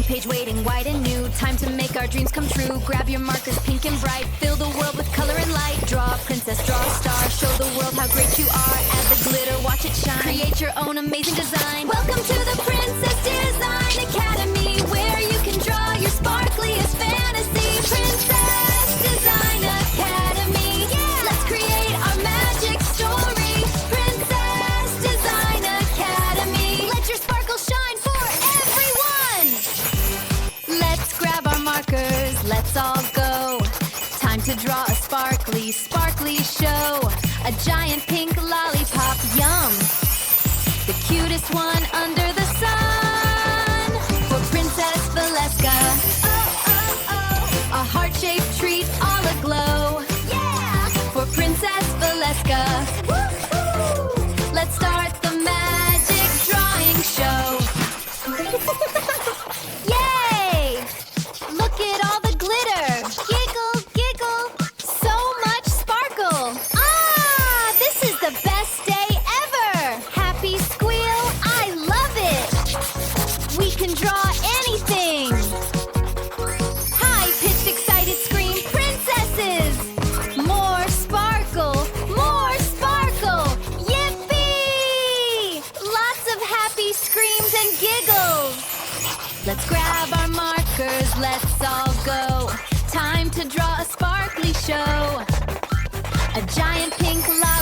page waiting, white and new. Time to make our dreams come true. Grab your markers, pink and bright. Fill the world with color and light. Draw a princess, draw a star. Show the world how great you are. Add the glitter, watch it shine. Create your own amazing design. Welcome to the Princess Design Academy, where you can draw your sparkliest fantasy. Princess Design Academy, yeah! Let's create our magic story. Princess Design Academy, let your sparkle shine for everyone. Let's grab our markers, let's all go. Time to draw a sparkly, sparkly show. A giant pink lollipop, yum! The cutest one under the sun. For Princess Valeska, oh, oh, oh. A heart-shaped treat all aglow. Yeah! For Princess Valeska, woo-hoo. Let's start the magic drawing show. Yay! Look at all the glitter. Giggle, giggle. So much sparkle. Ah, this is the best day ever. Happy squeal, I love it. We can draw anything. High-pitched, excited scream, princesses. More sparkle, more sparkle. Yippee! Lots of happy screams and giggles. Let's grab our markers, let's all go. Time to draw a sparkly show. A giant pink light.